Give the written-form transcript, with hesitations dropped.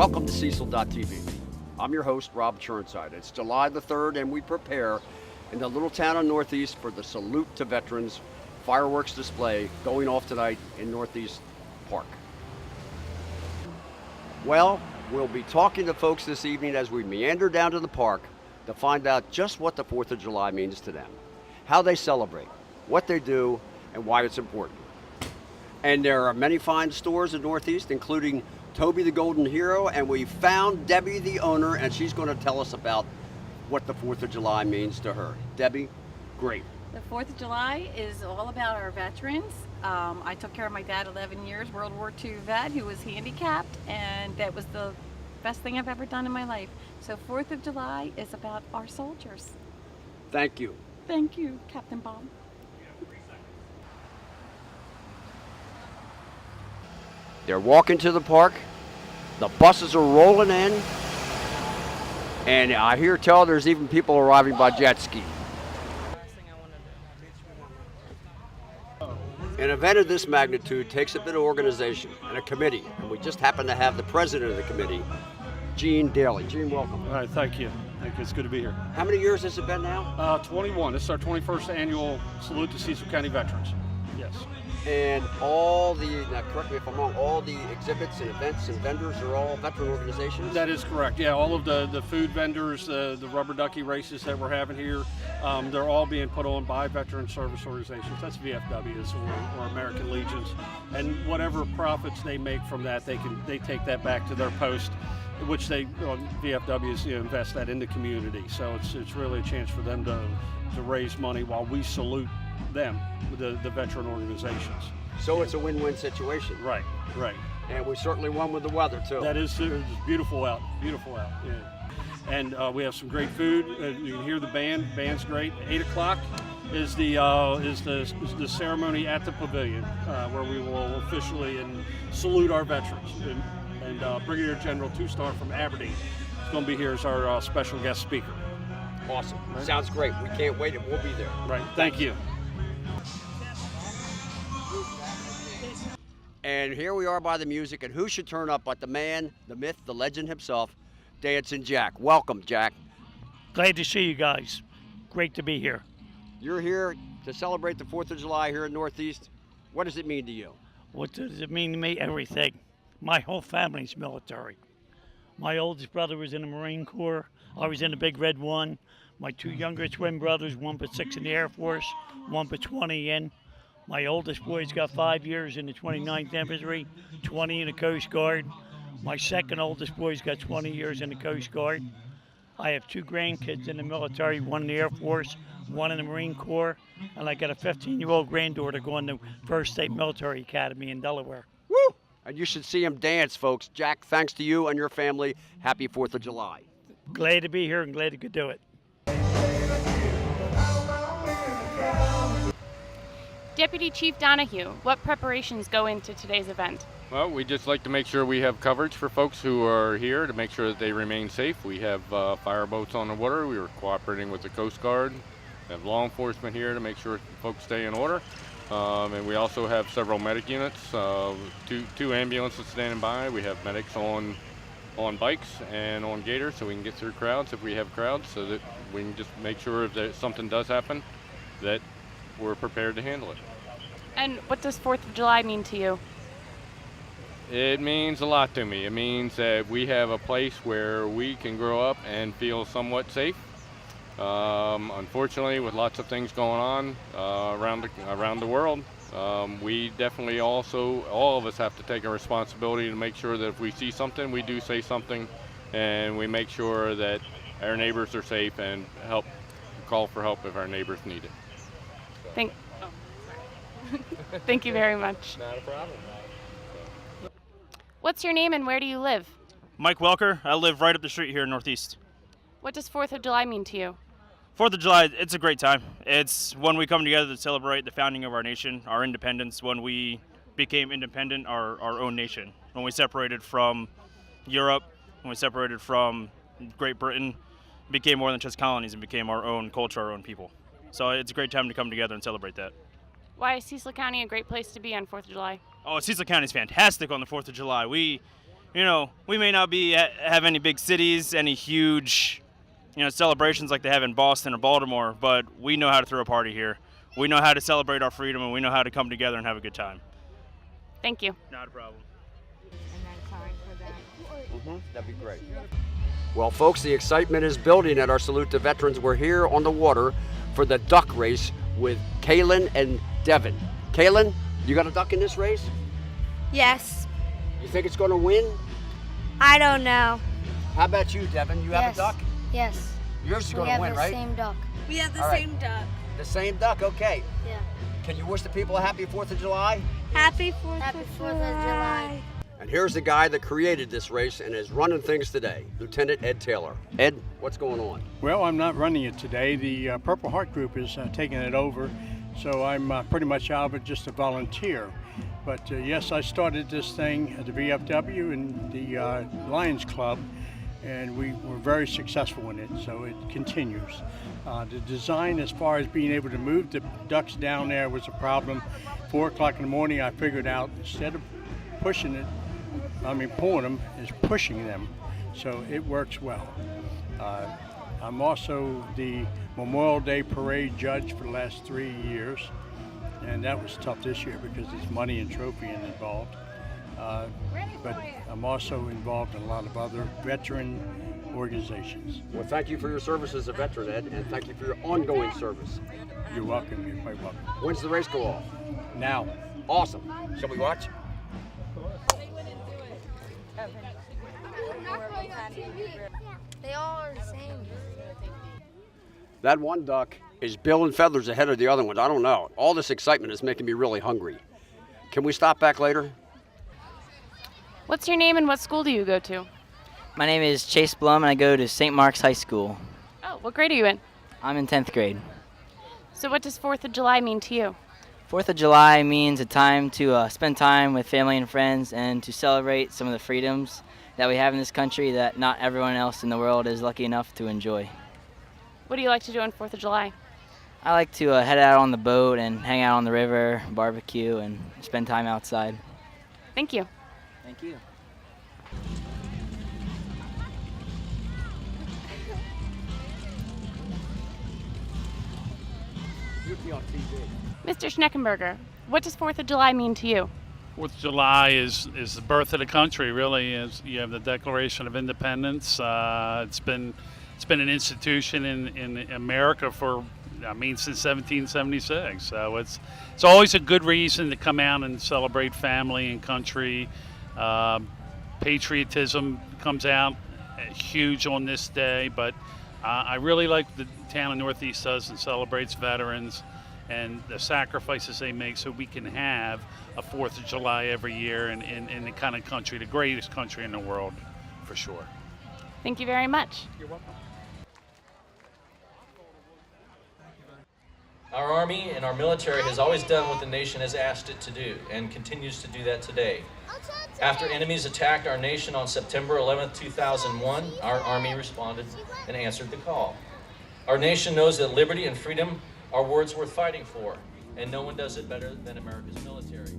Welcome to Cecil.tv. I'm your host, Rob Churnside. It's July the 3rd, and we prepare in the little town of Northeast for the Salute to Veterans fireworks display going off tonight in Northeast Park. Well, we'll be talking to folks this evening as we meander down to the park to find out just what the 4th of July means to them, how they celebrate, what they do, and why it's important. And there are many fine stores in Northeast, including Toby the Golden Hero, and we found Debbie, the owner, and she's going to tell us about what the 4th of July means to her. Debbie, great. The 4th of July is all about our veterans. I took care of my dad 11 years, World War II vet who was handicapped, and that was the best thing I've ever done in my life. So 4th of July is about our soldiers. Thank you. Thank you, Captain Bob. They're walking to the park. The buses are rolling in. And I hear tell there's even people arriving by jet ski. An event of this magnitude takes a bit of organization and a committee. And we just happen to have the president of the committee, Gene Daly. Gene, welcome. All right, thank you. Thank you. It's good to be here. How many years has it been now? 21. This is our 21st annual Salute to Cecil County Veterans. Yes. And all the, now correct me if I'm wrong, all the exhibits and events and vendors are all veteran organizations? That is correct. Yeah, all of the food vendors, the rubber ducky races that we're having here, they're all being put on by veteran service organizations. That's VFWs or American Legions. And whatever profits they make from that, they take that back to their post, which they, VFWs, invest that in the community. So it's really a chance for them to raise money while we salute them, the veteran organizations. So it's a win-win situation. Right. And we certainly won with the weather too. That is beautiful out, yeah. And we have some great food. You can hear the band. Band's great. 8 o'clock is the ceremony at the pavilion where we will officially salute our veterans. And Brigadier General 2-star from Aberdeen is going to be here as our special guest speaker. Awesome. Right. Sounds great. We can't wait, and we'll be there. Right. Thank you. And here we are by the music, and who should turn up but the man, the myth, the legend himself, Dancing Jack. Welcome, Jack. Glad to see you guys. Great to be here. You're here to celebrate the 4th of July here in Northeast. What does it mean to you? What does it mean to me? Everything. My whole family's military. My oldest brother was in the Marine Corps. I was in the Big Red One. My 2 younger twin brothers, one put 6 in the Air Force, one put 20 in. My oldest boy's got 5 years in the 29th Infantry, 20 in the Coast Guard. My second oldest boy's got 20 years in the Coast Guard. I have 2 grandkids in the military, one in the Air Force, one in the Marine Corps, and I got a 15-year-old granddaughter going to First State Military Academy in Delaware. Woo! And you should see him dance, folks. Jack, thanks to you and your family. Happy 4th of July. Glad to be here and glad to could do it. Deputy Chief Donahue, what preparations go into today's event? Well, we just like to make sure we have coverage for folks who are here to make sure that they remain safe. We have fireboats on the water. We are cooperating with the Coast Guard. We have law enforcement here to make sure folks stay in order. And we also have several medic units, two ambulances standing by. We have medics on bikes and on gators so we can get through crowds if we have crowds, so that we can just make sure if something does happen that we're prepared to handle it. And what does 4th of July mean to you? It means a lot to me. It means that we have a place where we can grow up and feel somewhat safe. Unfortunately, with lots of things going on around the world, we definitely also, all of us have to take a responsibility to make sure that if we see something, we do say something, and we make sure that our neighbors are safe and call for help if our neighbors need it. Thank you very much. Not a problem. What's your name and where do you live? Mike Welker. I live right up the street here in Northeast. What does 4th of July mean to you? 4th of July, it's a great time. It's when we come together to celebrate the founding of our nation, our independence, when we became independent, our own nation. When we separated from Europe, when we separated from Great Britain, became more than just colonies and became our own culture, our own people. So it's a great time to come together and celebrate that. Why is Cecil County a great place to be on 4th of July? Oh, Cecil County is fantastic on the 4th of July. We we may not have any big cities, any huge, celebrations like they have in Boston or Baltimore, but we know how to throw a party here. We know how to celebrate our freedom, and we know how to come together and have a good time. Thank you. Not a problem. That'd be great. Well, folks, the excitement is building at our Salute to Veterans. We're here on the water for the duck race with Kaylin and Devin. Kaylin, you got a duck in this race? Yes. You think it's going to win? I don't know. How about you, Devin? You have a duck? Yes. Yours is going to win, right? We have the same duck. We have the All right. same duck. The same duck, okay. Yeah. Can you wish the people a happy 4th of July? Happy 4th of July. And here's the guy that created this race and is running things today, Lieutenant Ed Taylor. Ed, what's going on? Well, I'm not running it today. The Purple Heart Group is taking it over, so I'm pretty much out of it, just a volunteer. But yes, I started this thing at the VFW and the Lions Club, and we were very successful in it, so it continues. The design, as far as being able to move the ducks down there, was a problem. 4 o'clock in the morning, I figured out, instead of pulling them, is pushing them, so it works well. I'm also the Memorial Day Parade judge for the last 3 years, and that was tough this year because there's money and trophying involved. But I'm also involved in a lot of other veteran organizations. Well, thank you for your service as a veteran, Ed, and thank you for your ongoing service. You're welcome. You're quite welcome. When's the race go off? Now. Awesome. Shall we watch? They all are the same. That one duck is bill and feathers ahead of the other ones. I don't know. All this excitement is making me really hungry. Can we stop back later? What's your name and what school do you go to? My name is Chase Blum and I go to St. Mark's High School. Oh, what grade are you in? I'm in 10th grade. So what does 4th of July mean to you? 4th of July means a time to spend time with family and friends and to celebrate some of the freedoms that we have in this country that not everyone else in the world is lucky enough to enjoy. What do you like to do on 4th of July? I like to head out on the boat and hang out on the river, barbecue, and spend time outside. Thank you. Thank you. Mr. Schneckenberger, what does 4th of July mean to you? 4th of July is the birth of the country, really. You have the Declaration of Independence. It's been an institution in America since 1776. So it's always a good reason to come out and celebrate family and country. Patriotism comes out huge on this day, but I really like the town of Northeast does and celebrates veterans and the sacrifices they make so we can have a 4th of July every year in the kind of country, the greatest country in the world, for sure. Thank you very much. You're welcome. Our Army and our military has always done what the nation has asked it to do and continues to do that today. After enemies attacked our nation on September 11th, 2001, our Army responded and answered the call. Our nation knows that liberty and freedom are words worth fighting for, and no one does it better than America's military.